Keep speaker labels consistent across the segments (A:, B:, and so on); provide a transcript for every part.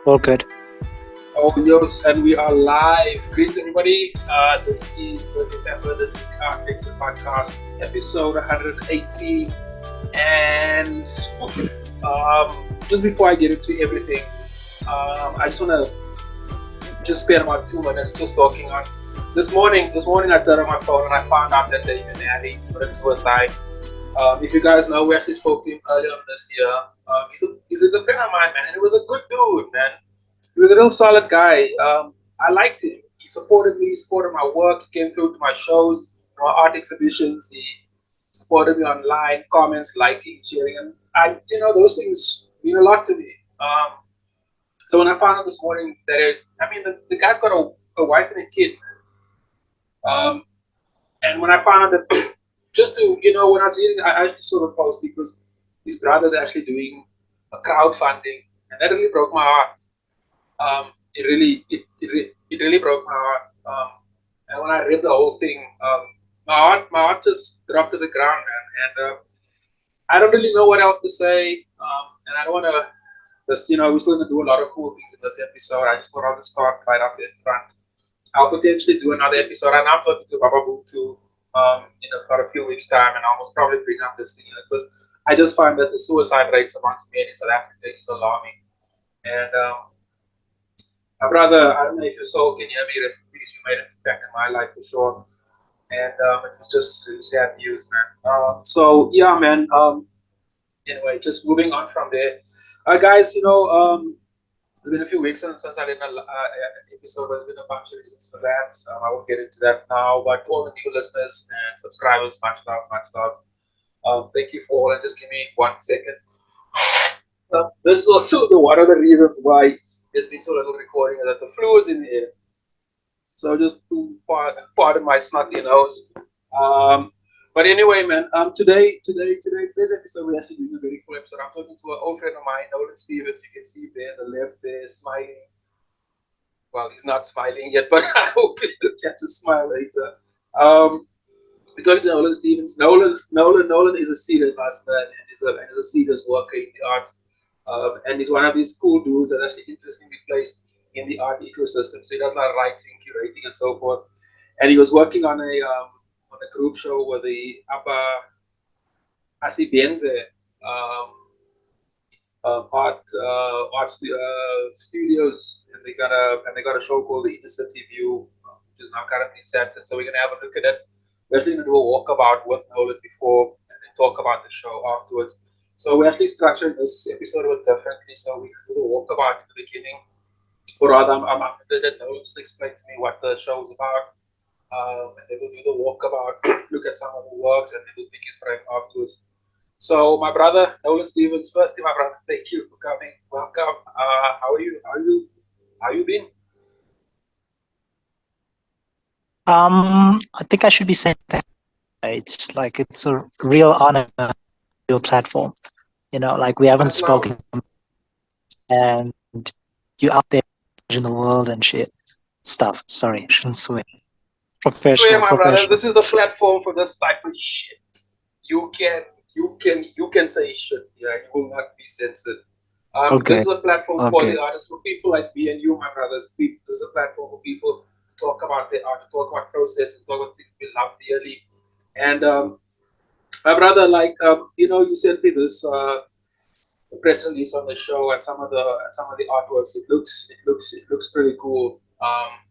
A: All good.
B: Oh, yes, and we are live. Greetings, everybody. This is Thursday, Pepper. This is the Art Expert Podcast, episode 180. And just before I get into everything, I just want to spend about 2 minutes just talking on this morning. I turned on my phone and I found out that David Manny committed suicide. If you guys know, we actually spoke to him earlier this year. He's a friend of mine, man, and he was a good dude, man. He was a real solid guy. I liked him. He supported me. He supported my work. He came through to my shows, to my art exhibitions. He supported me online, comments, liking, sharing, and those things mean a lot to me. So when I found out this morning that the guy's got a wife and a kid, and when I found out that just to when I was reading, I actually saw the post because his brother's actually doing a crowdfunding, and that really broke my heart. It really broke my heart. And when I read the whole thing, my heart just dropped to the ground, man. And I don't really know what else to say. And I don't want to. We're still going to do a lot of cool things in this episode. I just thought I'll just start right up in front. I'll potentially do another episode. And I'm talking to Baba too, for a few weeks' time, and I'll most probably bring up this thing because I just find that the suicide rates amongst men in South Africa is alarming. And my brother, I don't know if you saw, can you hear me? Rest in peace. You made an impact in my life for sure. And it was just really sad news, man. So yeah, man. Anyway, just moving on from there, guys. It's been a few weeks since I did an episode. There's been a bunch of reasons for that. I won't get into that now. But to all the new listeners and subscribers, much love, much love. Thank you for all. And just give me 1 second. This is also one of the reasons why there's been so little recording, is that the flu is in the air. So just part of my snotty nose. But anyway, man. Today's episode, we're actually doing a very cool episode. I'm talking to an old friend of mine, Nolan Stevens. You can see there, the left there, smiling. Well, he's not smiling yet, but I hope he'll catch a smile later. We're talking to Nolan Stevens. Nolan is a serious hustler and is a serious worker in the arts. And he's one of these cool dudes that's actually interestingly placed in the art ecosystem. So he does a lot of writing, curating, and so forth. And he was working on a group show with the Asisebenze Art Studios, and they got a show called the Inner City View, which is now currently in Sandton. So we're gonna have a look at it. We're actually gonna do a walkabout with Nolan before, and then talk about the show afterwards. So we're actually structuring this episode a bit differently. So we can do the walkabout in the beginning, or rather, I'm that Nolan just explain to me what the show's about. And then we'll do the walkabout, look at some of the works, and then we'll pick his brain afterwards. So, my brother Nolan Stevens, firstly, my brother, thank you for coming. Welcome. How are you? How you been?
A: I think I should be saying that it's a real honor, your platform. Like we haven't spoken, and you out there in the world and shit stuff. Sorry, shouldn't swear. Professional,
B: swear, my brother. This is the platform for this type of shit. You can say shit. Yeah, you will not be censored.
A: Okay.
B: This is a platform for the artists, for people like me and you, my brothers. This is a platform for people to talk about their art, to talk about process, to talk about things we love dearly. And my brother, you sent me this press release on the show and some of the artworks. It looks pretty cool.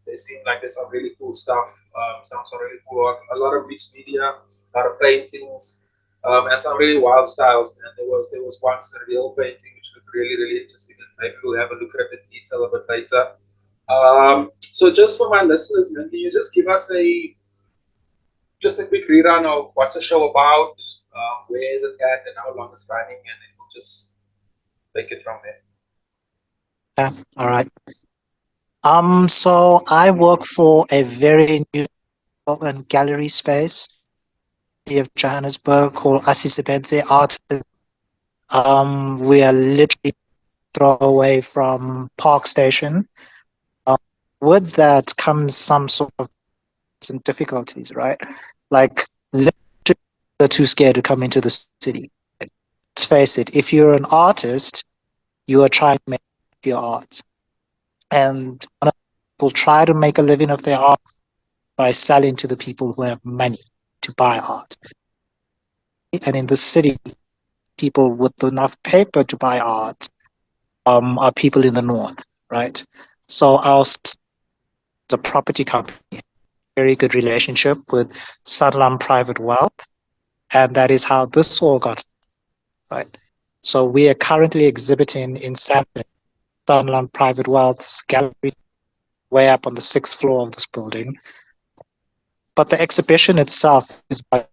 B: They seem like there's some really cool stuff. Some really cool art. A lot of mixed media, a lot of paintings, and some really wild styles. And there was once a real painting which looked really, really interesting. And maybe we'll have a look at it in detail a bit later. So just for my listeners, man, can you just give us a quick rerun of what's the show about, where is it at, and how long it's running, and then we'll just take it from there.
A: Yeah, all right. So I work for a very new gallery space of Johannesburg called Asisebenze Art. We are literally throw away from Park Station. With that comes some difficulties, right? Like literally they're too scared to come into the city. Let's face it, if you're an artist, you are trying to make your art. and will try to make a living of their art by selling to the people who have money to buy art. And in the city, people with enough paper to buy art are people in the north, right? So the property company, very good relationship with Sanlam Private Wealth, and that is how this all got right. So we are currently exhibiting in Sandton, Sanlam Private Wealth's gallery, way up on the 6th floor of this building. But the exhibition itself is by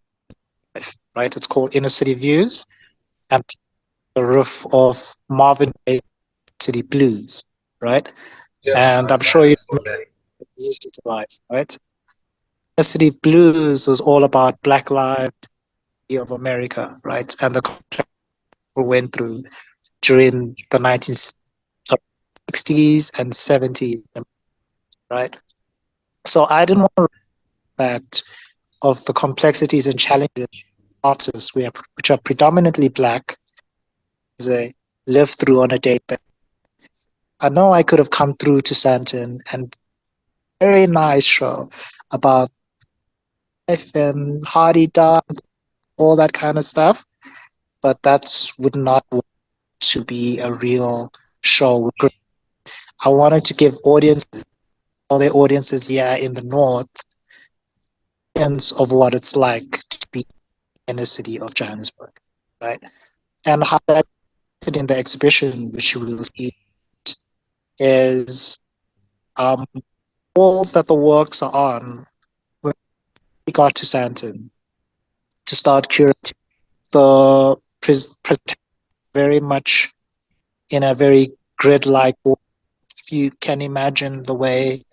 A: life, right? It's called Inner City Views, and the roof of Marvin Gaye City Blues, right?
B: Yeah,
A: And I'm sure
B: I
A: you
B: saw that.
A: music life, right? The City Blues was all about Black lives of America, right? And the conflict we went through during the 1960s and 70s, right? So I didn't want to that of the complexities and challenges artists which are predominantly black they live through on a day basis. I know I could have come through to Santon and very nice show about life and hardy dog, all that kind of stuff, but that would not work to be a real show. I wanted to give audiences, all the audiences here in the north, sense of what it's like to be in the city of Johannesburg, right? And how that in the exhibition, which you will see, is walls that the works are on. When we got to Sandton to start curating the very much in a very grid-like wall. If you can imagine the way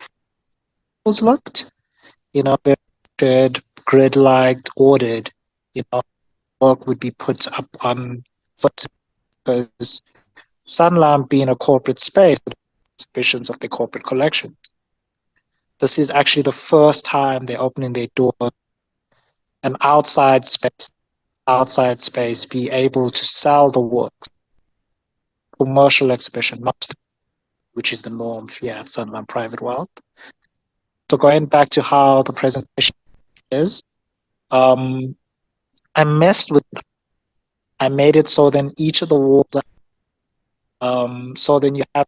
A: walls looked, very grid-like, ordered, work would be put up on foot because Sanlam being a corporate space, exhibitions of the corporate collection. This is actually the first time they're opening their door, an outside space, be able to sell the works, commercial exhibition, not which is the norm here at Sanlam Private Wealth. So going back to how the presentation is, um, I messed with it. I made it so then each of the walls, so then you have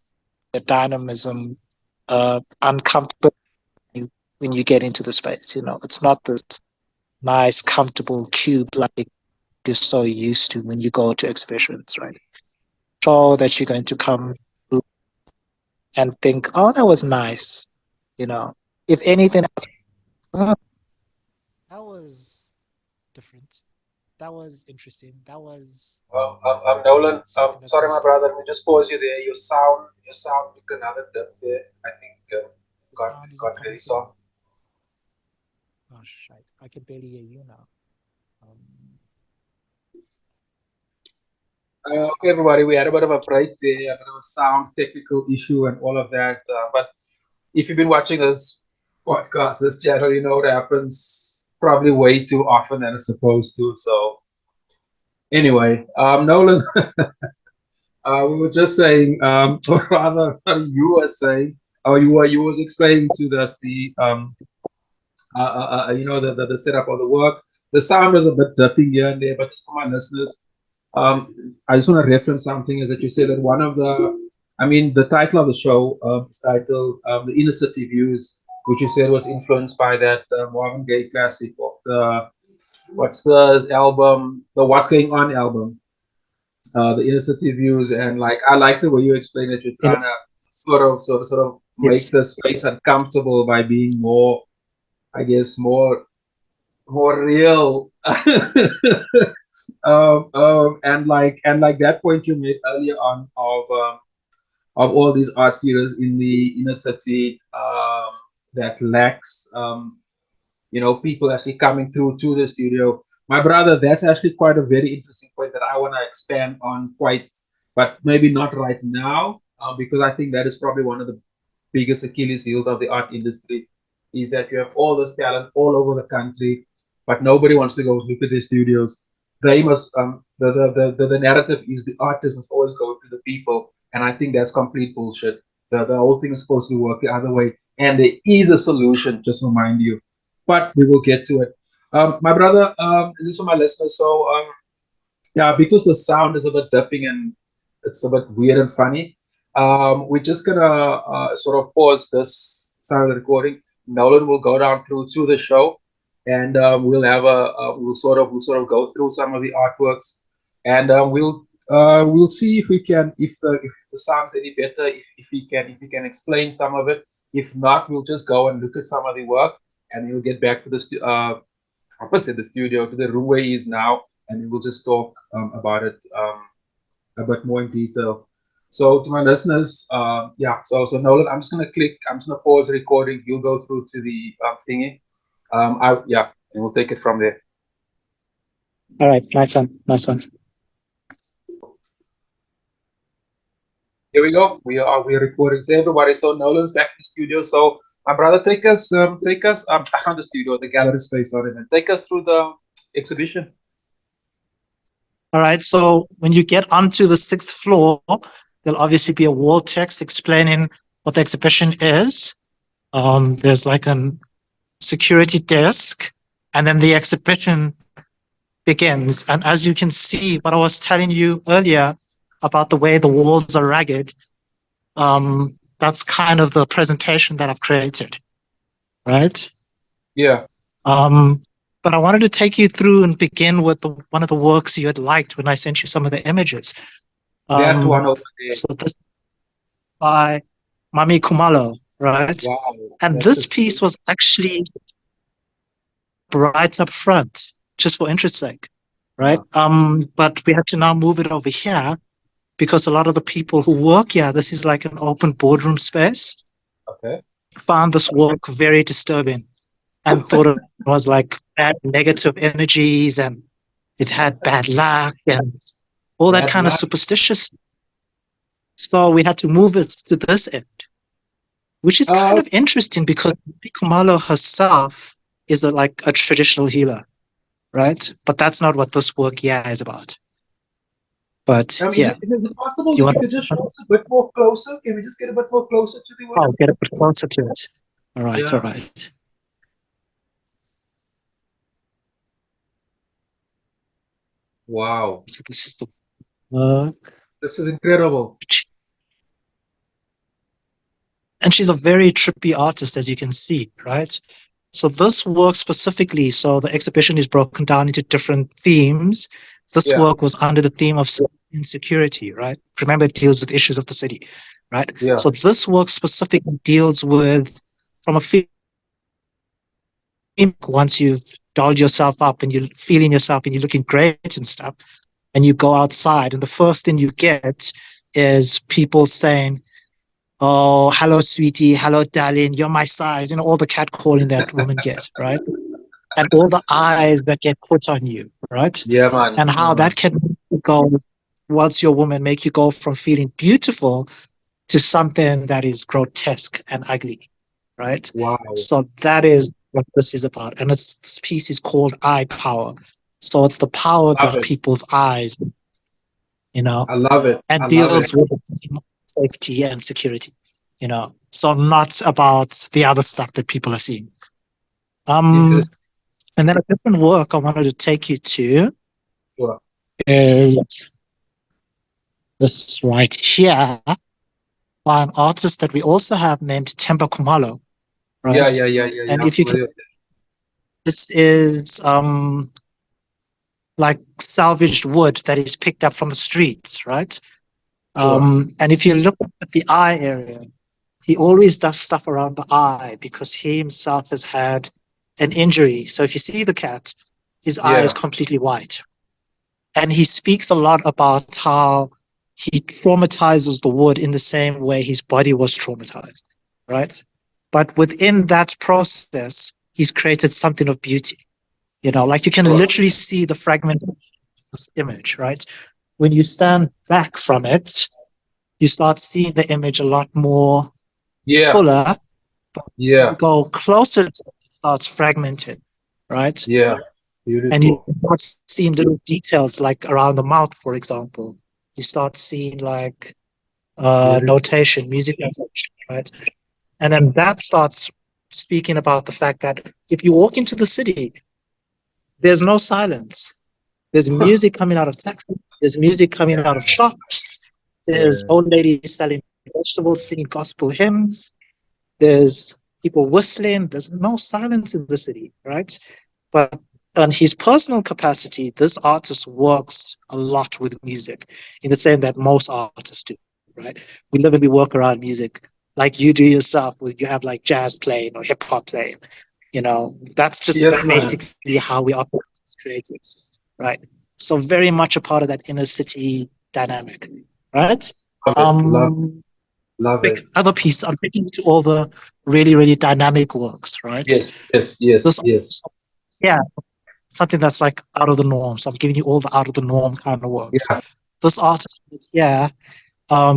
A: the dynamism, uncomfortable when you get into the space. It's not this nice, comfortable cube like you're so used to when you go to exhibitions, right? Show that you're going to come and think, oh, that was nice. If anything else, oh, that was different. That was interesting. That was
B: Nolan.
A: something that
B: Sorry, my
A: was
B: brother. Let me just pause you there. Your sound took another dip there. I think
A: the
B: got
A: sound isn't
B: got
A: coming
B: really
A: through.
B: soft.
A: Oh shit! I can barely hear you now. Um,
B: Okay, everybody. We had a bit of a break there, a bit of a sound technical issue, and all of that. But if you've been watching this podcast, this channel, you know it happens probably way too often than it's supposed to. So anyway, Nolan, we were just saying, or rather, you were saying, or you was explaining to us the setup of the work. The sound was a bit dipping here and there, but just for my listeners, I just want to reference something is that you said that the title of the show is titled The Inner City Views, which you said was influenced by that Marvin Gaye classic of what's the album, the What's Going On album, The Inner City Views. And like, I like the way you explain that you're
A: you know,
B: trying to sort of make
A: yes,
B: the space uncomfortable by being more, I guess, more real. And like that point you made earlier on of all these art studios in the inner city that lacks people actually coming through to the studio. My brother, that's actually quite a very interesting point that I want to expand on quite, but maybe not right now, because I think that is probably one of the biggest Achilles heels of the art industry is that you have all this talent all over the country, but nobody wants to go look at their studios. They must the narrative is the artist must always go to the people, and I think that's complete bullshit. The whole thing is supposed to work the other way, and there is a solution. Just to remind you, but we will get to it. My brother, this is for my listeners. So yeah, because the sound is a bit dipping and it's a bit weird and funny. We're just gonna sort of pause this sound recording. Nolan will go down through to the show, and we'll have we'll sort of go through some of the artworks, and we'll see if we can if the sound's any better, if he can explain some of it. If not, we'll just go and look at some of the work, and we'll get back to opposite the studio, to the room where he is now, and we'll just talk about it a bit more in detail. So to my listeners, yeah. So Nolan, I'm just gonna pause the recording. You'll go through to the thingy. Yeah, and we'll take it from there.
A: All right, nice one.
B: Here we go. We're recording. So everybody, so Nolan's back in the studio. So my brother, take us around the studio, the gallery space, sorry, and take us through the exhibition.
A: All right, so when you get onto the 6th floor, there'll obviously be a wall text explaining what the exhibition is. There's like a security desk, and then the exhibition begins. And as you can see, what I was telling you earlier about the way the walls are ragged, that's kind of the presentation that I've created, right?
B: Yeah.
A: But I wanted to take you through and begin with one of the works you had liked when I sent you some of the images.
B: That one over there.
A: So this by Mami Kumalo, right?
B: Wow.
A: And this piece was actually right up front, just for interest's sake, right? But we had to now move it over here because a lot of the people who work here, this is like an open boardroom space.
B: Okay.
A: Found this work very disturbing and thought it was like bad negative energies and it had bad luck and all that kind of superstitious. So we had to move it to this end, which is kind of interesting because Kumalo herself is like a traditional healer, right? But that's not what this work here is about. But yeah.
B: Is it possible you could just show us a bit more closer? Can we just get a bit more closer to the work?
A: I'll get a bit closer to it. All right,
B: Yeah.
A: all right.
B: Wow.
A: So this is the work.
B: This is incredible.
A: And she's a very trippy artist, as you can see, right? So this work specifically, so the exhibition is broken down into different themes. This work was under the theme of insecurity, right? Remember, it deals with issues of the city, right?
B: Yeah.
A: So this work specifically deals with, from a feeling, once you've dolled yourself up and you're feeling yourself and you're looking great and stuff, and you go outside, and the first thing you get is people saying, "Oh, hello, sweetie. Hello, darling. You're my size." You know, all the catcalling that women get, right? And all the eyes that get put on you, right?
B: Yeah, man.
A: And how that can go, once you're a woman, make you go from feeling beautiful to something that is grotesque and ugly, right?
B: Wow.
A: So that is what this is about. And this piece is called Eye Power. So it's the power that people's eyes, you know.
B: I love it.
A: And deals with safety and security, you know. So not about the other stuff that people are seeing. And then a different work I wanted to take you to is this right here by an artist that we also have named Temba Kumalo. Right?
B: Yeah.
A: And if you can, this is like salvaged wood that is picked up from the streets, right? And if you look at the eye area, he always does stuff around the eye because he himself has had an injury. So if you see the cat, his eye is completely white. And he speaks a lot about how he traumatizes the wood in the same way his body was traumatized, right? But within that process, he's created something of beauty. You know, like you can literally see the fragment of this image, right? When you stand back from it, you start seeing the image a lot more fuller. But you go closer, it starts fragmented, right?
B: Yeah. Beautiful.
A: And you start seeing little details like around the mouth, for example. You start seeing like notation, music notation, right? And then that starts speaking about the fact that if you walk into the city, there's no silence. There's music coming out of taxis. There's music coming out of shops. There's
C: Yeah.
A: old ladies selling vegetables, singing gospel hymns. There's people whistling. There's no silence in the city, right? But on his personal capacity, this artist works a lot with music in the same that most artists do, right? We live and we work around music like you do yourself, with you have like jazz playing or hip hop playing. That's just
B: Yes, man.
A: basically how we operate as creatives, right? So very much a part of that inner city dynamic, right?
C: Love it. Love
A: Big
C: it.
A: other piece, I'm taking you to all the really, really dynamic works, right?
C: Yes.
A: This,
C: Yes.
A: yeah, something that's like out of the norm. So I'm giving you all the out of the norm kind of works.
C: Yeah.
A: This artist, yeah,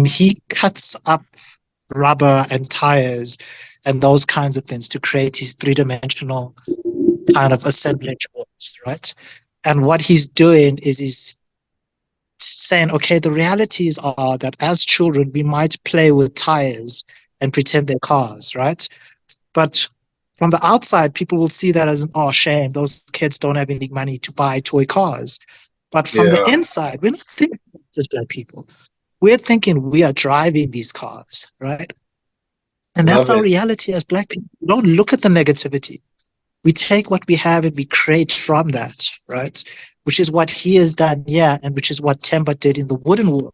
A: he cuts up rubber and tires and those kinds of things to create his three-dimensional kind of assemblage works, right? And what he's doing is he's saying, okay, the realities are that as children, we might play with tires and pretend they're cars, right? But from the outside, people will see that as an, oh, shame, those kids don't have any money to buy toy cars. But from the
C: Yeah.
A: inside, we're not thinking as Black people. We're thinking we are driving these cars, right? And that's
C: Love
A: our
C: it.
A: reality as Black people. We don't look at the negativity. We take what we have and we create from that, right? Which is what he has done here, and which is what Temba did in the wooden work,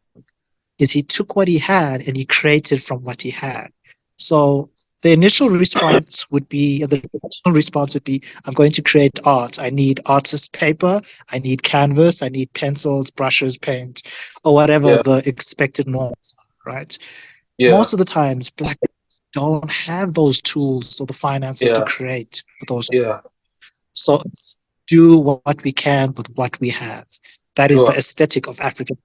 A: is he took what he had and he created from what he had. So the initial response would be, the traditional response would be, I'm going to create art. I need artist paper, I need canvas, I need pencils, brushes, paint, or whatever
C: Yeah.
A: the expected norms are, right?
C: Yeah.
A: Most of the times, Black people don't have those tools or the finances to
C: Yeah.
A: create those.
C: Yeah.
A: So do what we can with what we have. That is the
C: Sure.
A: aesthetic of African,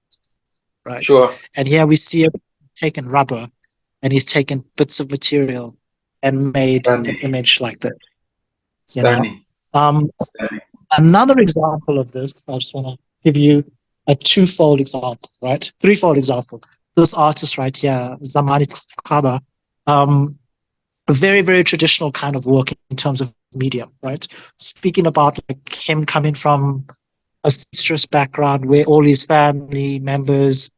A: right?
C: Sure.
A: And here we see him taken rubber and he's taken bits of material and made an
C: Stunning.
A: image like that.
C: Stunning. Stunning.
A: Another example of this, I just want to give you a twofold example, right? Threefold example. This artist right here, Zamani Kaba, a very, very traditional kind of work in terms of medium, right? Speaking about like him coming from a seamstress background where all his family members,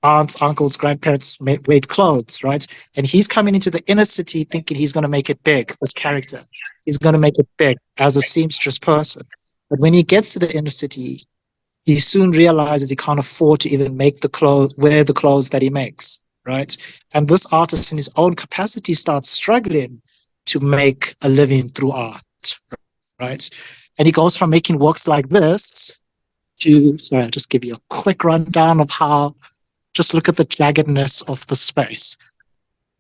A: aunts, uncles, grandparents made clothes, right? And he's coming into the inner city thinking he's going to make it big, this character. He's going to make it big as a seamstress person. But when he gets to the inner city, he soon realizes he can't afford to even make the clothes, wear the clothes that he makes, right? And this artist in his own capacity starts struggling to make a living through art, right? And he goes from making works like this to, sorry, I'll just give you a quick rundown of how, just look at the jaggedness of the space,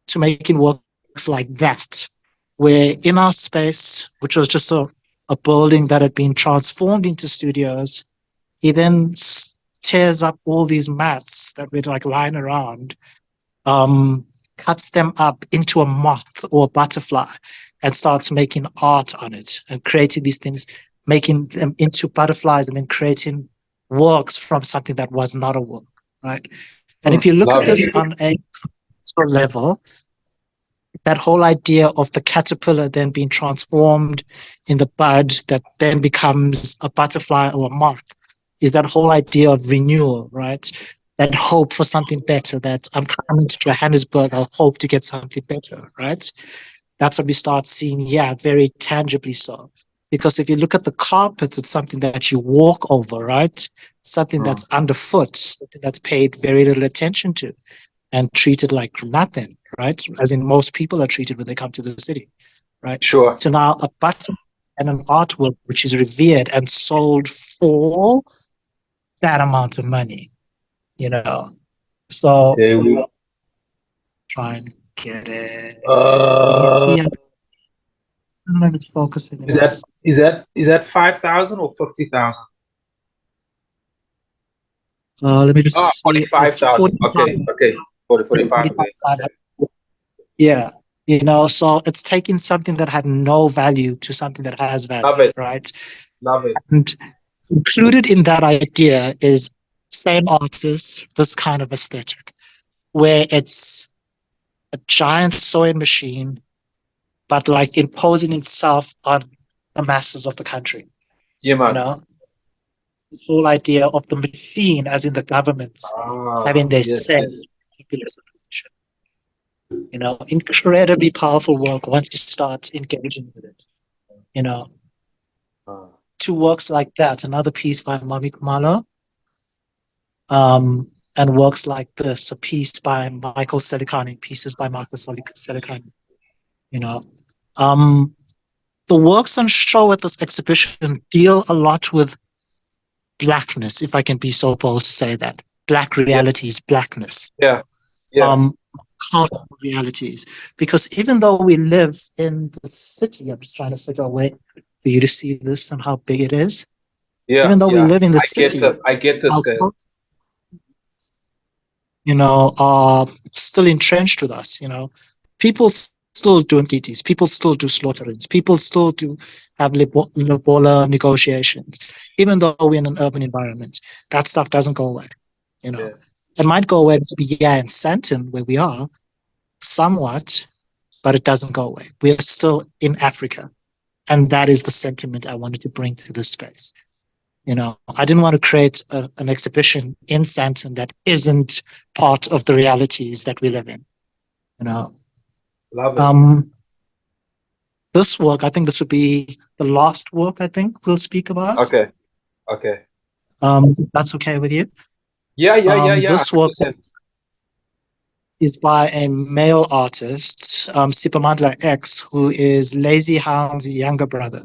A: to making works like that, where in our space, which was just a building that had been transformed into studios, he then tears up all these mats that were like lying around, cuts them up into a moth or a butterfly and starts making art on it and creating these things, making them into butterflies and then creating works from something that was not a work, right? And if you look at this on a level, that whole idea of the caterpillar then being transformed in the bud that then becomes a butterfly or a moth is that whole idea of renewal, right? That hope for something better, that I'm coming to Johannesburg, I'll hope to get something better, right? That's what we start seeing, yeah, very tangibly so. Because if you look at the carpets, it's something that you walk over, right? Something that's underfoot, something that's paid very little attention to and treated like nothing, right? As in most people are treated when they come to the city, right?
C: Sure.
A: So now a button and an artwork which is revered and sold for that amount of money, So try and get it. Can you see it? I don't know if it's focusing enough.
C: Is that 5,000 or 50,000?
A: Let me just see.
C: 45,000. Okay. 45.
A: Yeah. So it's taking something that had no value to something that has value.
C: Love it.
A: Right?
C: Love it.
A: And included in that idea is same artist, this kind of aesthetic. where it's a giant sewing machine, but like imposing itself on the masses of the country.
C: Yeah,
A: You
C: man.
A: know, the whole idea of the machine, as in the governments having their
C: Yes,
A: say,
C: yes.
A: populist opposition. You know, incredibly powerful work once you start engaging with it. You know,
C: Ah,
A: two works like that, another piece by Mami Kumalo, and works like this, a piece by Michael Selikani, pieces by Michael Selikani. You know, um, the works on show at this exhibition deal a lot with blackness, if I can be so bold to say that. Black
C: yeah,
A: realities, blackness.
C: yeah, yeah.
A: Cultural realities. Because even though we live in the city, I'm just trying to figure a way for you to see this and how big it is.
C: Yeah,
A: Even though we
C: yeah.
A: live in the
C: I get
A: city,
C: the, I get the
A: our
C: scale.
A: are still entrenched with us. You know, people still do entities, people still do slaughterings, people still do have lobola negotiations, even though we're in an urban environment. That stuff doesn't go away. You know,
C: Yeah.
A: it might go away maybe in Sandton where we are somewhat, but it doesn't go away. We're still in Africa, and that is the sentiment I wanted to bring to this space. You know, I didn't want to create an exhibition in Santon that isn't part of the realities that we live in. You know,
C: Love it.
A: this work, I think this would be the last work I think we'll speak about.
C: Okay. Okay.
A: If that's okay with you.
C: Yeah.
A: This work
C: 100%.
A: is by a male artist, Sipamandla X, who is Lazy Hound's younger brother,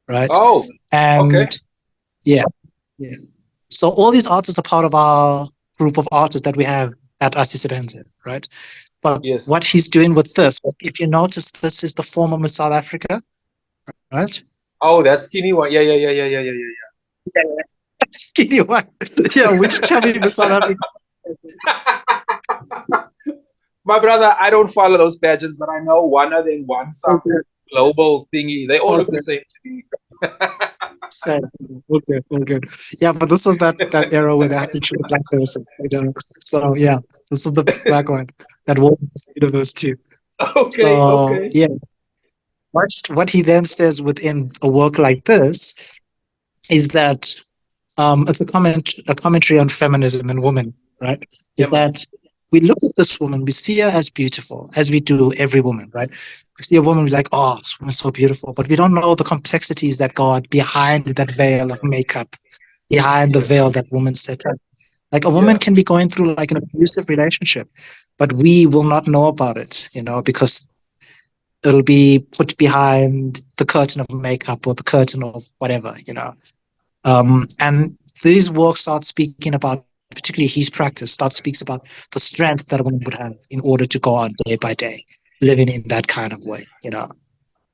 A: right?
C: Oh, okay.
A: And yeah. So all these artists are part of our group of artists that we have at Asisebenze, right? But
C: Yes.
A: what he's doing with this, if you notice, this is the former Miss South Africa, right?
C: Oh, that skinny one. Yeah.
A: Yeah. Skinny one. Yeah, which chubby Miss South Africa.
C: My brother, I don't follow those pageants, but I know one of them won some global thingy. They all look the same to me.
A: Same. Okay. Yeah, but this was that era where they had to choose a black person. You know? So yeah, this is the black one that won this universe too.
C: Okay.
A: So yeah, what he then says within a work like this is that it's a commentary on feminism and women, right?
C: Yeah,
A: Is
C: man.
A: that we look at this woman, we see her as beautiful, as we do every woman, right? We see a woman, we're like, oh, this woman's so beautiful, but we don't know the complexities that go on behind that veil of makeup, behind the veil that woman set up. Like a woman can be going through like an abusive relationship, but we will not know about it, you know, because it'll be put behind the curtain of makeup or the curtain of whatever, you know. And these works start speaking about, particularly his practice, speaks about the strength that a woman would have in order to go on day by day, living in that kind of way, you know.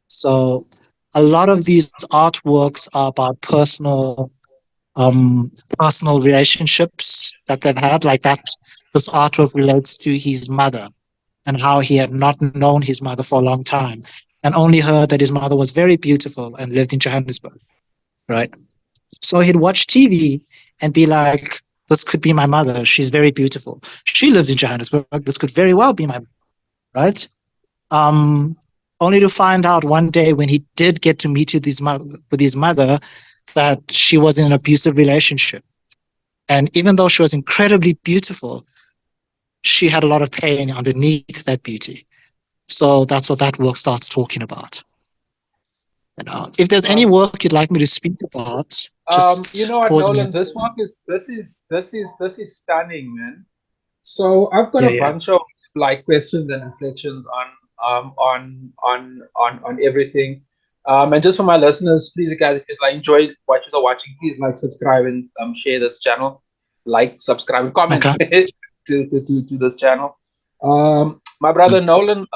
A: So a lot of these artworks are about personal relationships that they've had, like that. This artwork relates to his mother and how he had not known his mother for a long time and only heard that his mother was very beautiful and lived in Johannesburg, right? So he'd watch TV and be like, this could be my mother. She's very beautiful. She lives in Johannesburg. This could very well be my mother, right? Only to find out one day when he did get to meet with his mother that she was in an abusive relationship. And even though she was incredibly beautiful, she had a lot of pain underneath that beauty. So that's what that work starts talking about. You know, if there's any work you'd like me to speak about, just
C: you know what,
A: pause me.
C: Nolan, this work is stunning, man. So I've got a
A: Yeah.
C: bunch of like questions and reflections on everything. And just for my listeners, please, guys, if you like enjoyed what you're watching, please like, subscribe, and share this channel. Like, subscribe, and comment to this channel. My brother Nolan,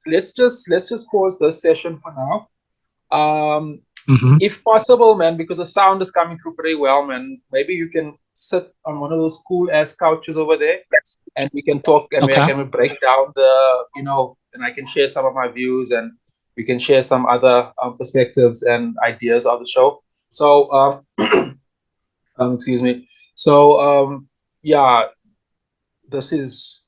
C: let's just pause this session for now. If possible, man, because the sound is coming through pretty well, man. Maybe you can sit on one of those cool ass couches over there, and we can talk and we can break down and I can share some of my views, and we can share some other perspectives and ideas of the show. So, excuse me. So, yeah, this is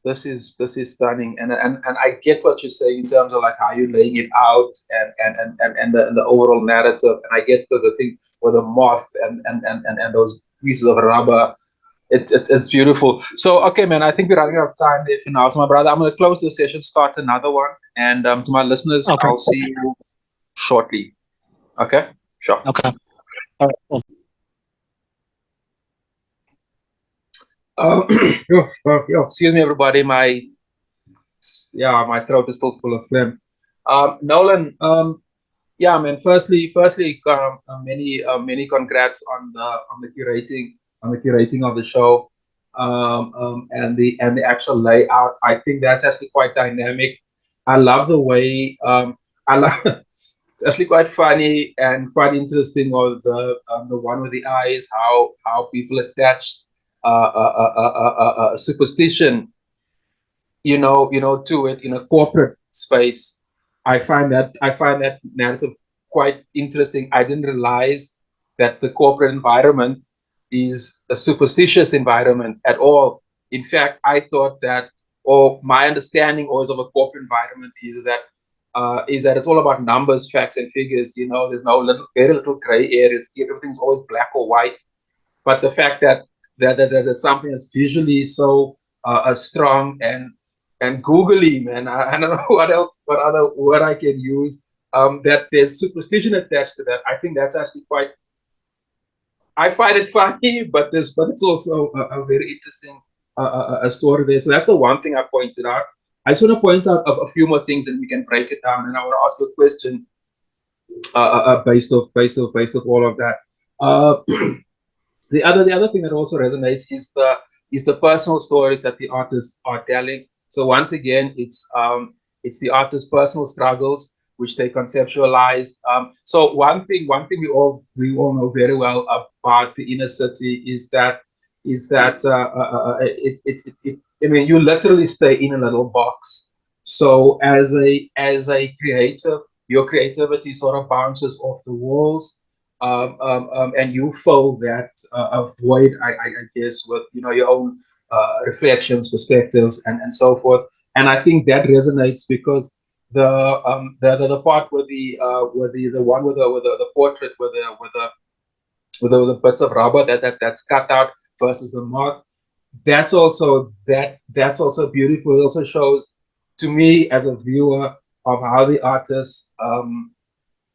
C: stunning, and I get what you're saying in terms of like how you're laying it out and the overall narrative, and I get the thing with the moth and those pieces of rubber. It's beautiful. So okay, man, I think we're running out of time there for now. So my brother, I'm gonna close this session, start another one, and to my listeners,
A: Okay.
C: I'll see you shortly. Okay, sure.
A: Okay. All right. Cool.
C: Excuse me, everybody. My throat is still full of phlegm. Nolan, yeah, man. Firstly, many congrats on the curating of the show, and the actual layout. I think that's actually quite dynamic. I love the way I love. It's actually quite funny and quite interesting. Of the one with the eyes, how people attached superstition, to it in a corporate space. I find that narrative quite interesting. I didn't realize that the corporate environment is a superstitious environment at all. In fact, I thought that, or my understanding always of a corporate environment is that it's all about numbers, facts, and figures. There's very little gray areas. Everything's always black or white. But the fact that something that's visually so strong and googly, man, I don't know what other word I can use. That there's superstition attached to that. I think that's actually quite. I find it funny, but it's also a very interesting a story there. So that's the one thing I pointed out. I just want to point out a few more things, and we can break it down. And I want to ask you a question based off all of that. Uh, the other thing that also resonates is the personal stories that the artists are telling. So once again, it's the artist's personal struggles which they conceptualize. So one thing we all know very well about the inner city is that I mean, you literally stay in a little box. So as a creator, your creativity sort of bounces off the walls, and you fill that void, I guess, with your own reflections, perspectives, and so forth. And I think that resonates because the part the one with the portrait with the bits of rubber that's cut out versus the moth, that's also beautiful. It also shows to me as a viewer of how the artist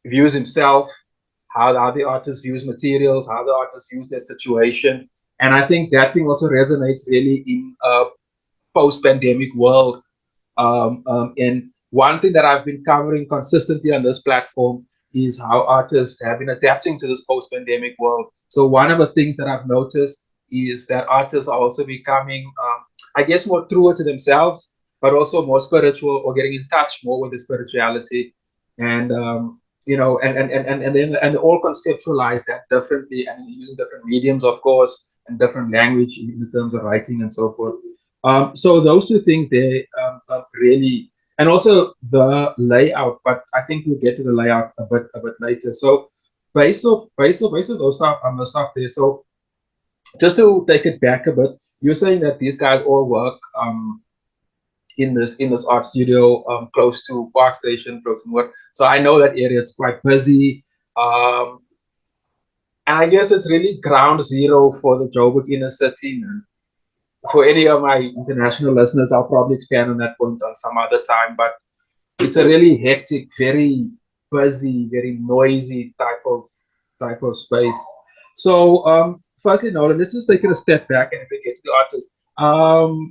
C: views himself, how the artist views materials, how the artist views their situation. And I think that thing also resonates really in a post-pandemic world. And one thing that I've been covering consistently on this platform is how artists have been adapting to this post-pandemic world. So one of the things that I've noticed is that artists are also becoming, I guess, more truer to themselves, but also more spiritual, or getting in touch more with the spirituality. And and they all conceptualize that differently, and using different mediums, of course, and different language in terms of writing and so forth. So those two things they really, and also the layout. But I think we'll get to the layout a bit later. So based off those stuff there. So just to take it back a bit, you're saying that these guys all work in this art studio close to Park Station, close to work. So I know that area. It's quite busy. Um, and I guess it's really ground zero for the Joburg inner city, man. For any of my international listeners, I'll probably expand on that point on some other time. But it's a really hectic, very busy, very noisy type of space. So, firstly, Nolan, let's just take it a step back and we get to the artists.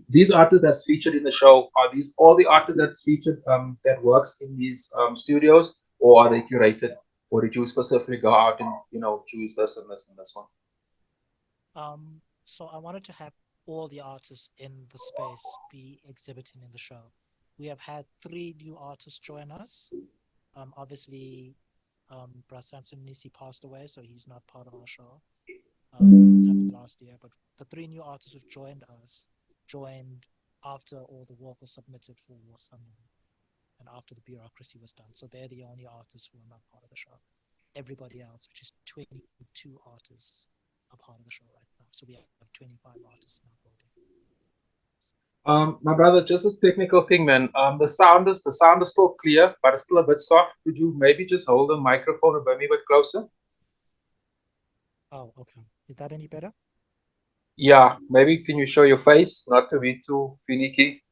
C: These artists that's featured in the show, are these all the artists that's featured that works in these studios, or are they curated, or did you specifically go out and choose this and this and this one?
A: So I wanted to have all the artists in the space be exhibiting in the show. We have had 3 new artists join us. Obviously, Samson Nisi passed away, so he's not part of our show. This happened last year, but the 3 new artists who joined us joined after all the work was submitted for Sanlam and after the bureaucracy was done. So they're the only artists who are not part of the show. Everybody else, which is 22 artists, are part of the show right now. So we have 25 artists in our building.
C: My brother, just a technical thing, man. The sound is still clear, but it's still a bit soft. Could you maybe just hold the microphone a bit closer?
A: Oh, okay. Is that any better?
C: Yeah, maybe can you show your face, not to be too finicky?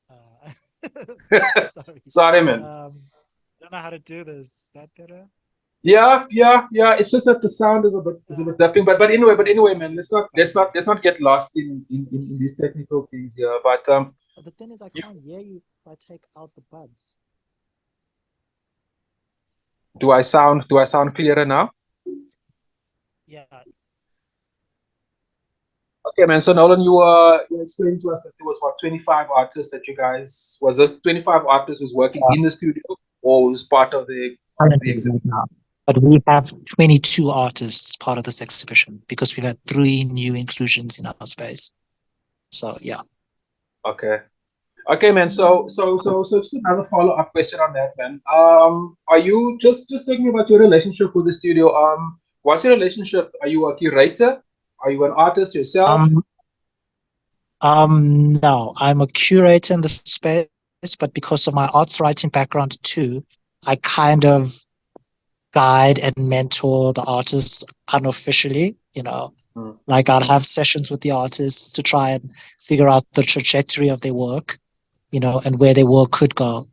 A: Uh, sorry.
C: Sorry, man.
A: Don't know how to do this. Is that better?
C: Yeah. It's just that the sound is a bit dipping, but anyway, man.
A: Sorry.
C: Let's not get lost in these technical things here. But
A: The thing is, I can't hear you if I take out the buds.
C: do I sound clearer now?
A: Yeah.
C: Okay, man. So Nolan, you explained to us that there was about 25 artists that you guys was this 25 artists who's working in the studio or was part of the exhibit?
A: Now. But we have 22 artists part of this exhibition because we've had 3 new inclusions in our space. So yeah.
C: Okay. Okay, man. So just another follow-up question on that, man. Are you just talking about your relationship with the studio? What's your relationship? Are you a curator? Are you an artist yourself?
A: No, I'm a curator in the space, but because of my arts writing background too, I kind of guide and mentor the artists unofficially, like I'll have sessions with the artists to try and figure out the trajectory of their work, and where their work could go.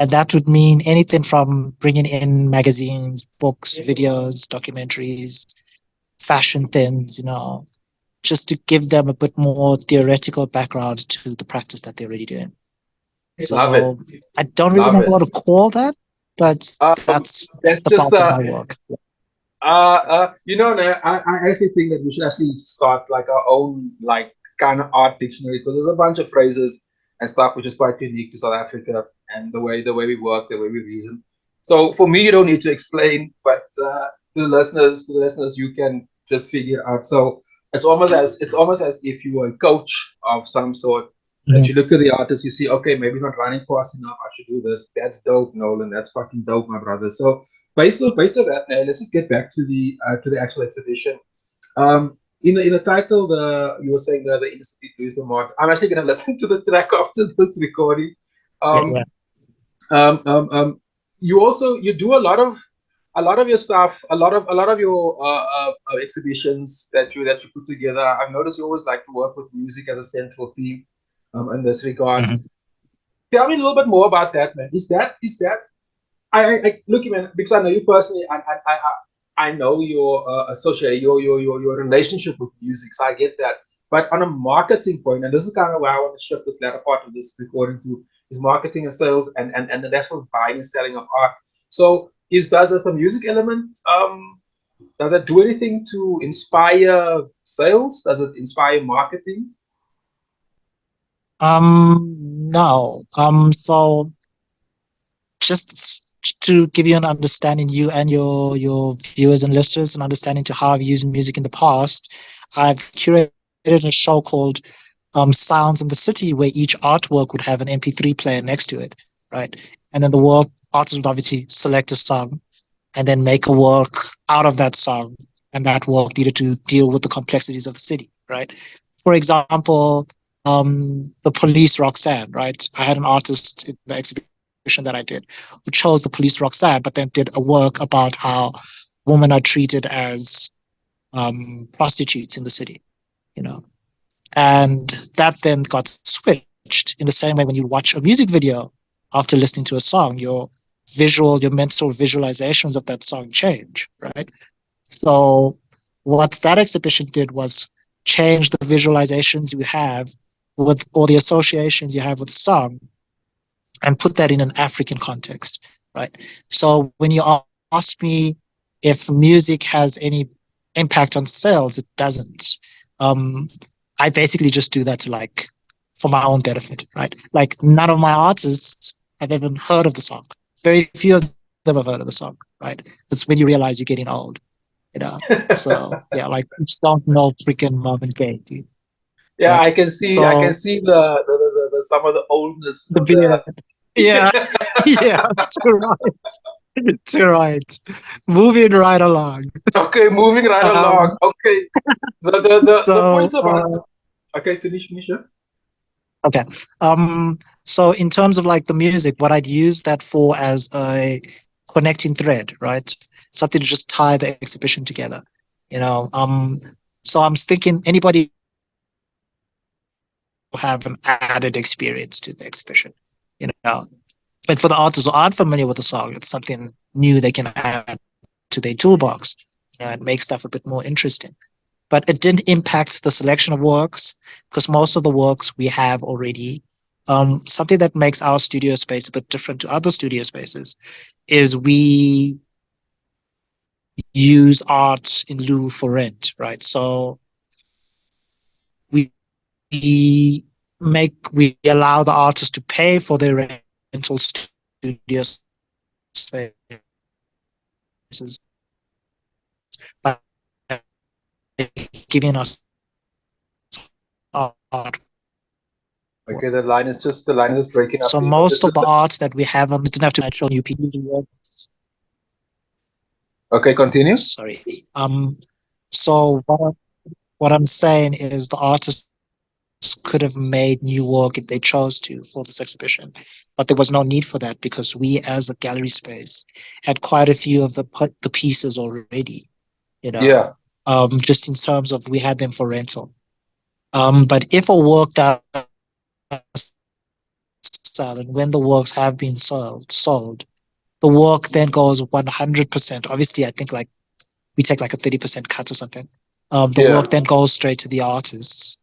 A: And that would mean anything from bringing in magazines, books, videos, documentaries, fashion things, just to give them a bit more theoretical background to the practice that they're already doing.
C: Love
A: So
C: it.
A: I don't really
C: Love
A: know
C: it.
A: what to call that, but that's
C: That's
A: the
C: just
A: bulk of my work.
C: I actually think that we should actually start like our own like kind of art dictionary because there's a bunch of phrases and stuff which is quite unique to South Africa and the way we work, the way we reason. So for me, you don't need to explain, but to the listeners, you can just figure out. So it's almost as if you were a coach of some sort. That you look at the artist, you see, okay, maybe he's not running fast enough. I should do this. That's dope, Nolan. That's fucking dope, my brother. So based on that, now let's just get back to the actual exhibition. In the title, you were saying the inner city blues the mod. I'm actually gonna listen to the track after this recording.
A: Yeah.
C: You do a lot of your stuff, a lot of your exhibitions that you put together. I've noticed you always like to work with music as a central theme in this regard. Tell me a little bit more about that, man. Is that I look, man, because I know you personally, and I know your associate, your relationship with music, so I get that. But on a marketing point, and this is kind of where I want to shift this latter part of this recording to, is marketing and sales and the actual buying and selling of art. So does this a music element? Does it do anything to inspire sales? Does it inspire marketing?
A: No. So just to give you an understanding, you and your viewers and listeners, an understanding to how I've used music in the past, I've curated a show called Sounds in the City, where each artwork would have an MP3 player next to it, right? And then the world artist would obviously select a song and then make a work out of that song, and that work needed to deal with the complexities of the city, right? For example, the Police Roxanne, right? I had an artist in the exhibition that I did who chose the Police Roxanne, but then did a work about how women are treated as prostitutes in the city, you know. And that then got switched in the same way when you watch a music video after listening to a song, your mental visualizations of that song change, right? So what that exhibition did was change the visualizations you have with, or the associations you have with the song, and put that in an African context, right? So when you ask me if music has any impact on sales, it doesn't. I basically just do that for my own benefit, right? Like none of my artists have even heard of the song. Very few of them have heard of the song, right? It's when you realize you're getting old, you know. So yeah, like you just don't know freaking Marvin Gaye, dude.
C: Yeah,
A: Right?
C: I can see
A: So
C: the some of the oldness
A: the
C: of
A: video, yeah,
C: the
A: yeah, that's right. Too right. Moving right along.
C: Okay, moving right along.
A: Um,
C: Okay. The
A: so
C: point about okay, finish, yeah.
A: Okay. So in terms of like the music, what I'd use that for as a connecting thread, right? Something to just tie the exhibition together. You know, so I'm thinking anybody will have an added experience to the exhibition, you know. But for the artists who aren't familiar with the song, it's something new they can add to their toolbox. You know, and make stuff a bit more interesting. But it didn't impact the selection of works because most of the works we have already. Something that makes our studio space a bit different to other studio spaces is we use art in lieu for rent, right? So we we allow the artist to pay for their rental studio spaces by giving us art.
C: Okay, the line is breaking up.
A: So
C: Here, but
A: most of the art that we have on didn't have to show new people.
C: Okay, continue.
A: Sorry. So what I'm saying is the artists could have made new work if they chose to for this exhibition, but there was no need for that because we, as a gallery space, had quite a few of the pieces already. You know,
C: Yeah.
A: Just in terms of we had them for rental. But if a work does sell, and when the works have been sold, the work then goes 100%. Obviously, I think like we take like a 30% cut or something. The
C: Yeah.
A: work then goes straight to the artists.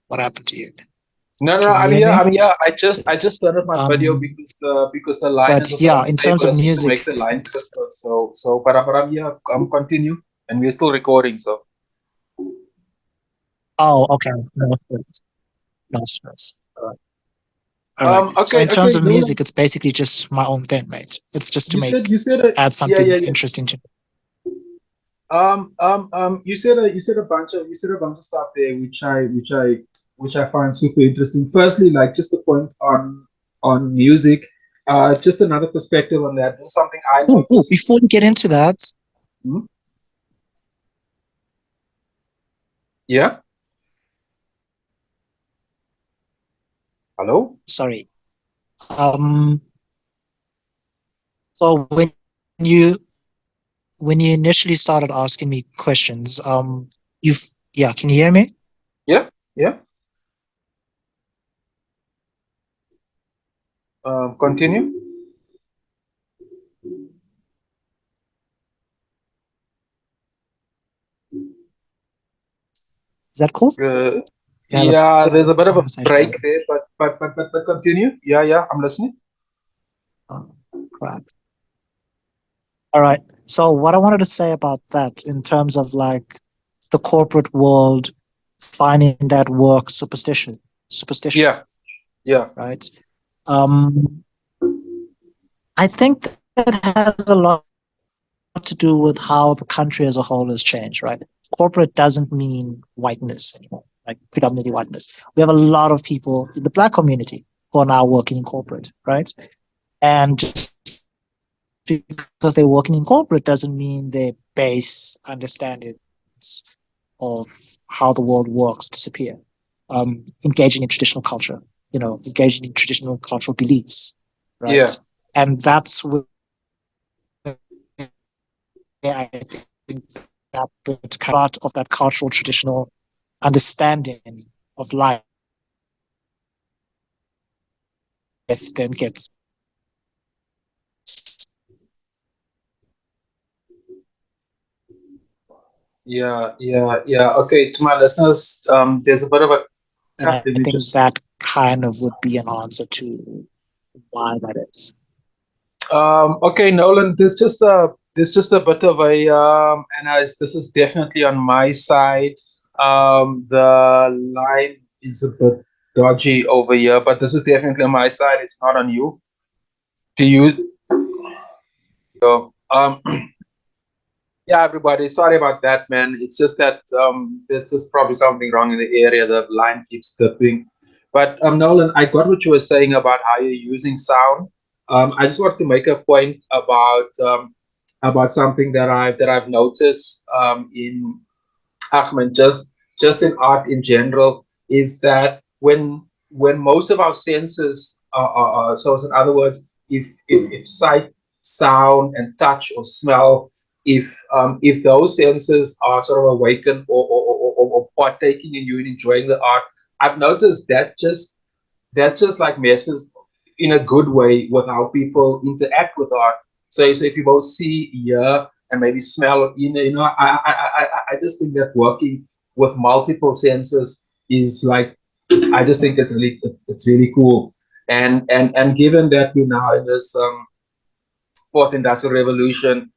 A: What happened to you?
C: No,
A: Can you
C: I'm
A: hear
C: here.
A: me?
C: I'm here. I just turned off my video
A: Um,
C: because the line is
A: but yeah, in terms
C: unstable.
A: of
C: I seem to make
A: music,
C: the line
A: it's
C: crisper. But I'm here. I'm continue, and we're still recording. So.
A: oh, okay, no stress, no stress. All right. So in terms
C: Okay.
A: of music, it's basically just my own thing, mate. It's just to
C: You said
A: add
C: yeah,
A: something
C: yeah, yeah.
A: interesting to.
C: You said a bunch of stuff there, which I find super interesting. Firstly, like just the point on music, just another perspective on that. This is something I
A: Oh,
C: noticed.
A: before we get into that,
C: Hmm? Yeah. Hello.
A: sorry. Um, so you when you initially started asking me questions, you've yeah, can you hear me?
C: Yeah. Yeah. Continue.
A: Is that cool? You have a
C: Yeah,
A: quick
C: there's a bit of a
A: conversation.
C: break there, but continue. Yeah, I'm listening.
A: Oh, crap. All right. So what I wanted to say about that in terms of like the corporate world finding that work superstitious,
C: Yeah,
A: right? Um, I think that has a lot to do with how the country as a whole has changed, right? Corporate doesn't mean whiteness anymore, like predominantly whiteness. We have a lot of people in the black community who are now working in corporate, right? And just because they're working in corporate doesn't mean their base understandings of how the world works disappear. Engaging in traditional culture, engaging in traditional cultural beliefs,
C: yeah,
A: right? And that's where I think that part of that cultural traditional understanding of life then gets
C: yeah. Okay, to my listeners, there's a bit of a
A: and
C: cut.
A: I
C: Let me
A: think
C: just.
A: that kind of would be an answer to why that is.
C: Okay, Nolan, there's just a bit of a and this is definitely on my side. The line is a bit dodgy over here, but this is definitely on my side. It's not on you. Do you? Go. Yeah, everybody. Sorry about that, man. It's just that there's just probably something wrong in the area. The line keeps dipping. But Nolan, I got what you were saying about how you're using sound. I just wanted to make a point about something that I've noticed in Ahmed, just in art in general. is that when most of our senses are so in other words, if sight, sound, and touch or smell, if those senses are sort of awakened or partaking in you and enjoying the art, I've noticed that just like messes in a good way with how people interact with art. So if you both see, hear, and maybe smell, I just think that working with multiple senses is like, I just think it's really cool. And given that we're now in this fourth industrial revolution,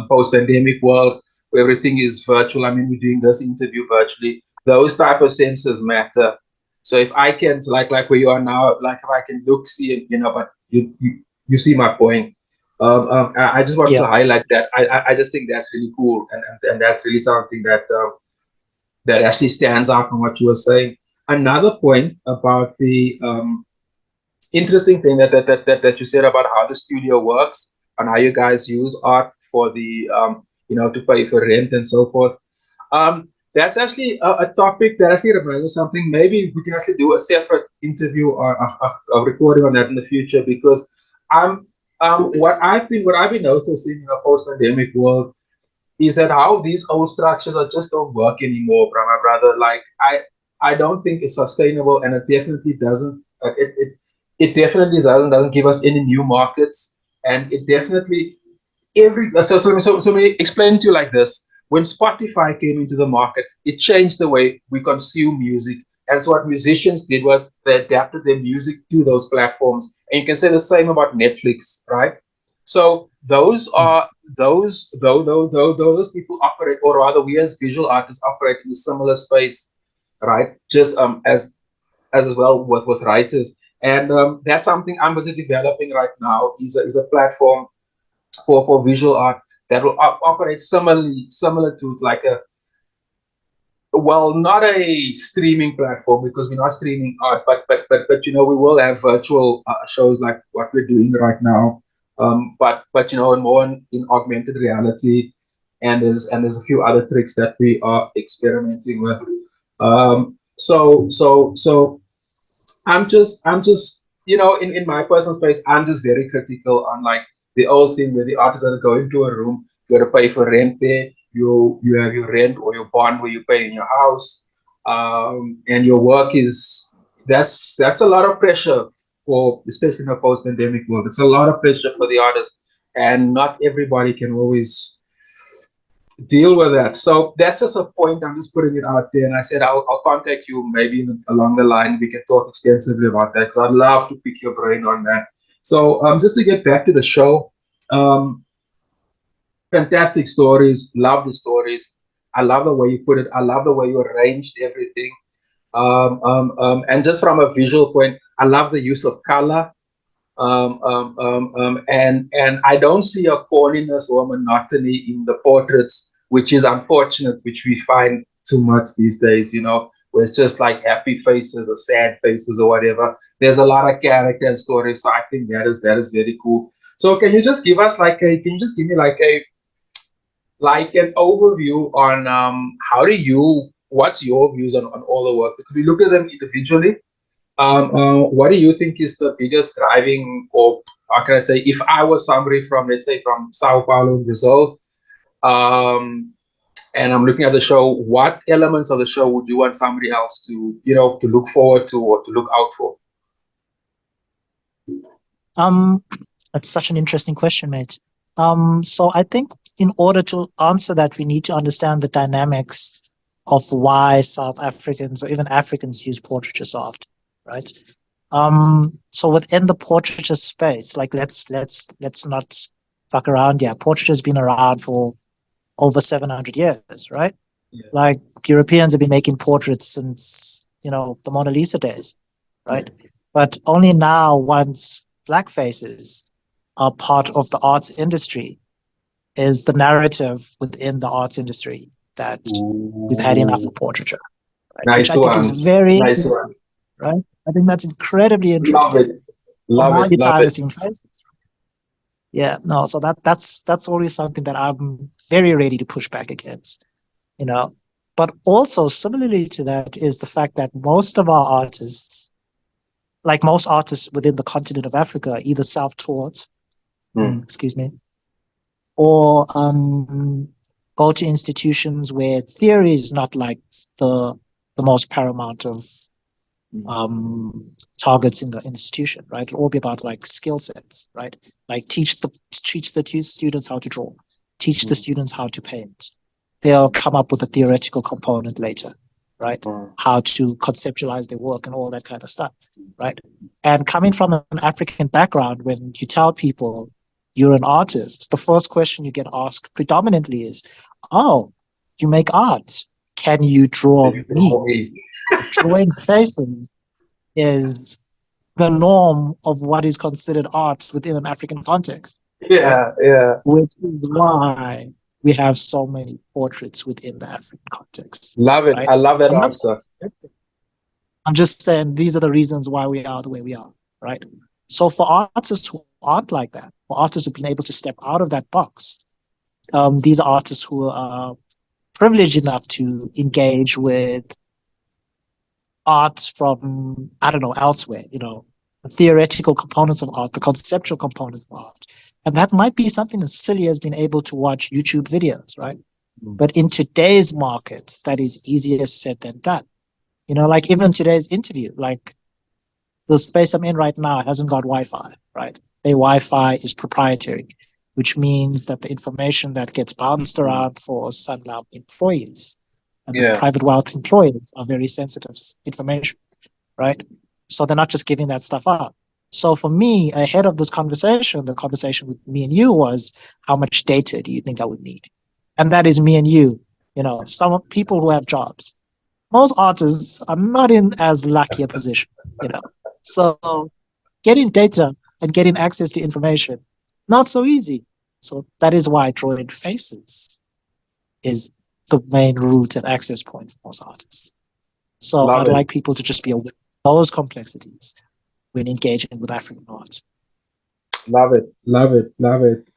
C: post-pandemic world where everything is virtual. I mean, we're doing this interview virtually. Those type of senses matter. So if I can, like where you are now, like if I can look, see it, but you see my point. I just want to highlight that. I just think that's really cool, and that's really something that actually stands out from what you were saying. Another point about the interesting thing that you said about how the studio works and how you guys use art for the to pay for rent and so forth. That's actually a topic that actually reminds me of something. Maybe we can actually do a separate interview or a recording on that in the future, because what I've been noticing in a post-pandemic world is that how these old structures are just don't work anymore, my brother. Like I don't think it's sustainable, and it definitely doesn't. It definitely doesn't give us any new markets, and it definitely so let me explain to you like this. When Spotify came into the market, it changed the way we consume music. And so what musicians did was they adapted their music to those platforms. And you can say the same about Netflix, right? So those people operate, or rather we as visual artists operate in a similar space, right? Just as well with writers. And that's something I'm busy developing right now, is a platform for visual art that will operate similar to like not a streaming platform, because we're not streaming art, but we will have virtual shows like what we're doing right now, but more in augmented reality, and there's a few other tricks that we are experimenting with. So I'm just in my personal space, I'm just very critical on like the old thing where the artists are go into a room, you got to pay for rent there, you have your rent or your bond where you pay in your house, and your work is that's a lot of pressure for, especially in a post-pandemic world. It's a lot of pressure for the artist, and not everybody can always deal with that. So that's just a point. I'm just putting it out there, and I said I'll contact you maybe along the line. We can talk extensively about that, because I'd love to pick your brain on that. So just to get back to the show, fantastic stories. Love the stories. I love the way you put it. I love the way you arranged everything. And just from a visual point, I love the use of color. And I don't see a corniness or a monotony in the portraits, which is unfortunate, which we find too much these days, where it's just like happy faces or sad faces or whatever. There's a lot of character and story, so I think that is very cool. So can you just give us can you just give me an overview on what's your views on all the work? Because we look at them individually. What do you think is the biggest driving, or how can I say, if I was somebody from, let's say, from Sao Paulo, Brazil, and I'm looking at the show, what elements of the show would you want somebody else to look forward to or to look out for?
A: That's such an interesting question, mate. So I think in order to answer that, we need to understand the dynamics of why South Africans or even Africans use portraiture so often. Right. So within the portraiture space, like let's not fuck around here. Portraiture has been around for over 700 years, right?
C: Yeah.
A: Like Europeans have been making portraits since the Mona Lisa days, right? Yeah. But only now, once black faces are part of the arts industry, is the narrative within the arts industry that we've had enough of portraiture. Right?
C: Nice. Which I think
A: is very nice one. Right? I think that's incredibly interesting.
C: Love it.
A: You tie this in faces. Yeah, no, so that's always something that I'm very ready to push back against. But also similarly to that is the fact that most of our artists, like most artists within the continent of Africa, are either self-taught, excuse me, or go to institutions where theory is not like the most paramount of targets in the institution, right? It'll all be about like skill sets, right? Like teach the students how to draw, teach the students how to paint. They'll come up with a theoretical component later, right? How to conceptualize their work and all that kind of stuff, right? And coming from an African background, when you tell people you're an artist, the first question you get asked predominantly is, "Oh, you make art. Can you draw me?" Drawing faces is the norm of what is considered art within an African context.
C: Yeah, yeah.
A: Which is why we have so many portraits within the African context.
C: Love it.
A: Right?
C: I love that answer.
A: I'm just saying these are the reasons why we are the way we are, right? So for artists who aren't like that, for artists who've been able to step out of that box, these are artists who are privileged enough to engage with art from, I don't know, elsewhere, the theoretical components of art, the conceptual components of art. And that might be something as silly as being able to watch YouTube videos, right? But in today's markets, that is easier said than done. Like even today's interview, like the space I'm in right now hasn't got Wi-Fi, right? Their Wi-Fi is proprietary, which means that the information that gets bounced around for Sanlam employees and the private wealth employees are very sensitive information, right? So they're not just giving that stuff out. So for me, ahead of this conversation, the conversation with me and you was, how much data do you think I would need? And that is me and you, some people who have jobs. Most artists are not in as lucky a position, So getting data and getting access to information, not so easy. So that is why drawing faces is the main route and access point for most artists. So I'd like people to just be aware of those complexities when engaging with African art.
C: Love it, love it, love it.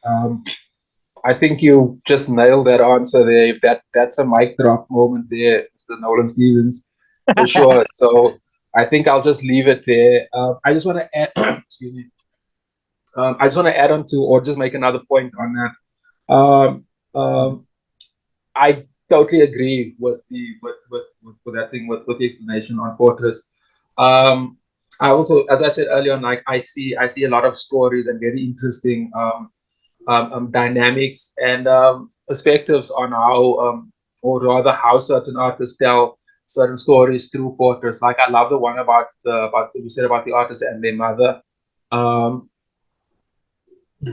C: I think you just nailed that answer there. If that's a mic drop moment there, Mr. Nolan Stevens, for sure. So I think I'll just leave it there. I just want to add, excuse me. I just want to add on to, or just make another point on that. I totally agree with that thing with the explanation on portraits. I also, as I said earlier on, like I see a lot of stories and very interesting dynamics and perspectives on how, or rather, how certain artists tell certain stories through portraits. Like I love the one about you said about the artist and their mother.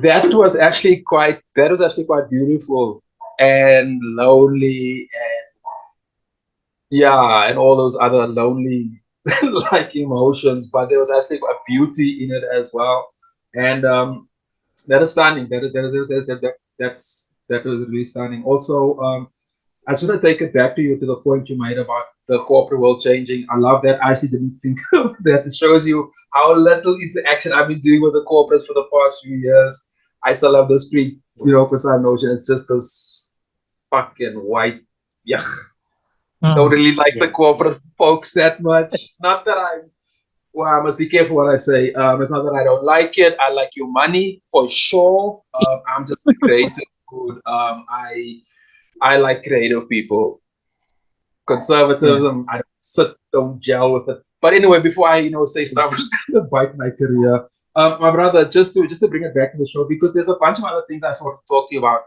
C: That was actually quite beautiful and lonely and all those other lonely like emotions, but there was actually a beauty in it as well, and that is stunning. That's really stunning. Also, I just want to take it back to the point you made about the corporate world changing. I love that. I actually didn't think of that. It shows you how little interaction I've been doing with the corporates for the past few years. I still have this percent notion. It's just this fucking white. Yeah. Don't really like the corporate folks that much. Not that I must be careful what I say. It's not that I don't like it. I like your money for sure. I'm just a creative dude. I like creative people. Conservatism, I don't gel with it. But anyway, before I say stuff, I'm just gonna bite my career. My brother, just to bring it back to the show, because there's a bunch of other things I just want to talk to you about.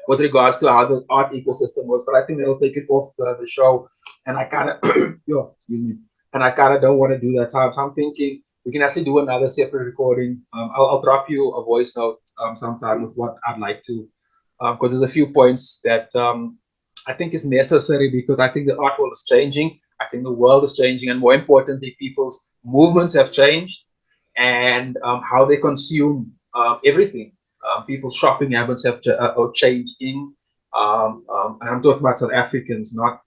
C: With regards to how the art ecosystem works, but I think that'll take it off the show, and I kind of, excuse me, and I kind of don't want to do that. So I'm thinking we can actually do another separate recording. I'll drop you a voice note sometime with what I'd like to, because there's a few points that I think is necessary, because I think the art world is changing. I think the world is changing, and more importantly, people's movements have changed, and how they consume everything. People's shopping habits have changed and I'm talking about South Africans, not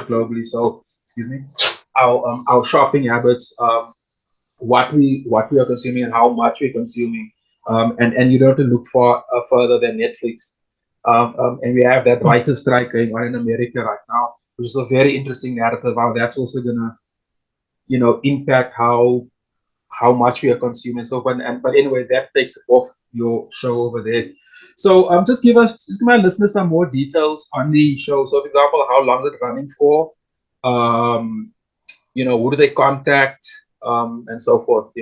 C: globally. So, excuse me, our shopping habits, what we are consuming and how much we're consuming, and you don't have to look far further than Netflix And we have that writer strike going on in America right now, which is a very interesting narrative. How that's also gonna, impact how much we are consuming and so on. But anyway, that takes it off your show over there. So just give my listeners some more details on the show. So, for example, how long is it running for? Who do they contact? And so forth.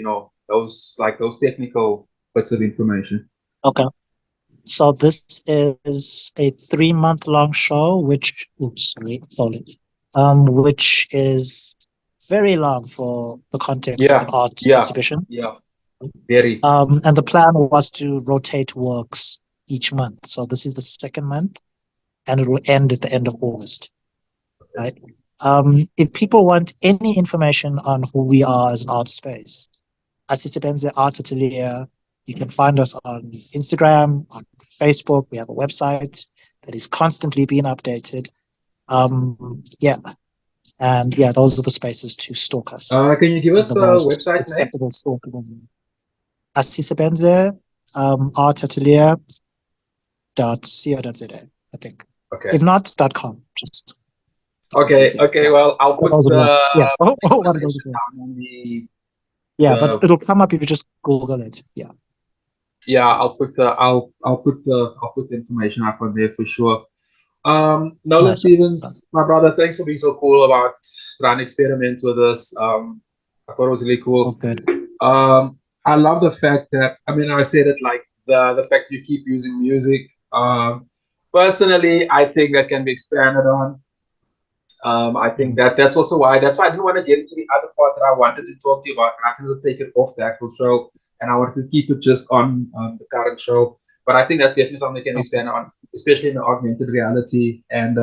C: Those technical bits of information.
A: Okay. So this is a 3-month-long show, which is very long for the context of an art exhibition.
C: Yeah, very.
A: And the plan was to rotate works each month. So this is the second month, and it will end at the end of August. Right. If people want any information on who we are as an art space, Asisebenze Art Atelier, you can find us on Instagram, on Facebook. We have a website that is constantly being updated. Those are the spaces to stalk us.
C: Can you give us the website
A: acceptable name? Asisebenze Art Atelier.co.za, I think.
C: Okay.
A: If not, .com. Just
C: okay. Well, I'll put the
A: information
C: down on the.
A: But it'll come up if you just Google it. Yeah.
C: Yeah, I'll put the information up on there for sure. Nolan Stevens, my brother, thanks for being so cool about trying to experiment with this. I thought it was really cool.
A: Oh, good.
C: I love the fact that, I said it like the fact that you keep using music. Personally, I think that can be expanded on. I think that's why I didn't want to get into the other part that I wanted to talk to you about, and I wanted to take it off the actual show, and I wanted to keep it just on the current show. But I think that's definitely something that can expand on, especially in the augmented reality. And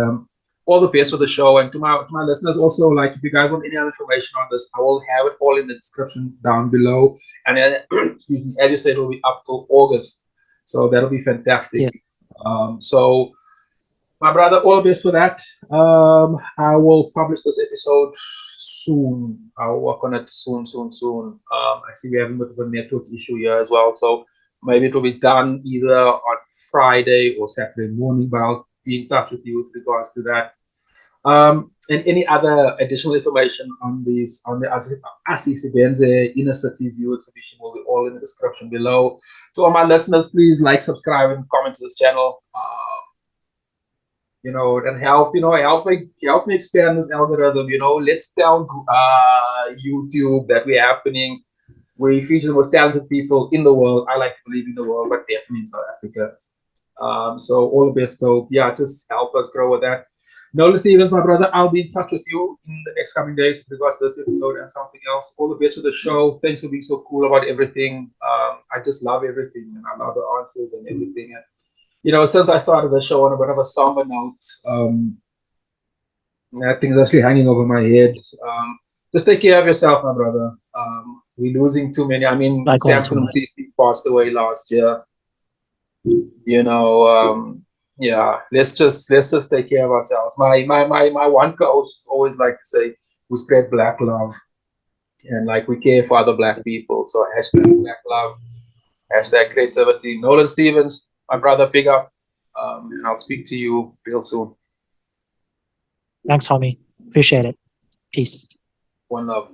C: all the best for the show. And to my listeners also, like, if you guys want any other information on this, I will have it all in the description down below. And excuse me, as you said, it will be up till August, so that'll be fantastic.
A: Yeah.
C: So, my brother, all the best for that. I will publish this episode soon. I'll work on it soon. I see we have a bit of a network issue here as well, so maybe it will be done either on Friday or Saturday morning, but I'll be in touch with you with regards to that. And any other additional information on the Asisebenze Inner City View exhibition will be all in the description below. To all my listeners, please like, subscribe, and comment to this channel. And help me expand this algorithm. Let's tell YouTube that we're happening. We feature the most talented people in the world. I like to believe in the world, but definitely in South Africa. So all the best. So yeah, just help us grow with that. Nolan Stevens, my brother, I'll be in touch with you in the next coming days with regards to this episode and something else. All the best with the show. Thanks for being so cool about everything. I just love everything, and I love the answers and everything. And since I started the show on a bit of a somber note, that thing is actually hanging over my head. Just take care of yourself, my brother. We're losing too many. Sandton passed away last year. Let's just take care of ourselves. My one co-host always like to say, we spread black love, and we care for other black people. So hashtag black love, hashtag creativity. Nolan Stevens, my brother, big up. And I'll speak to you real soon.
A: Thanks, homie. Appreciate it. Peace.
C: One love.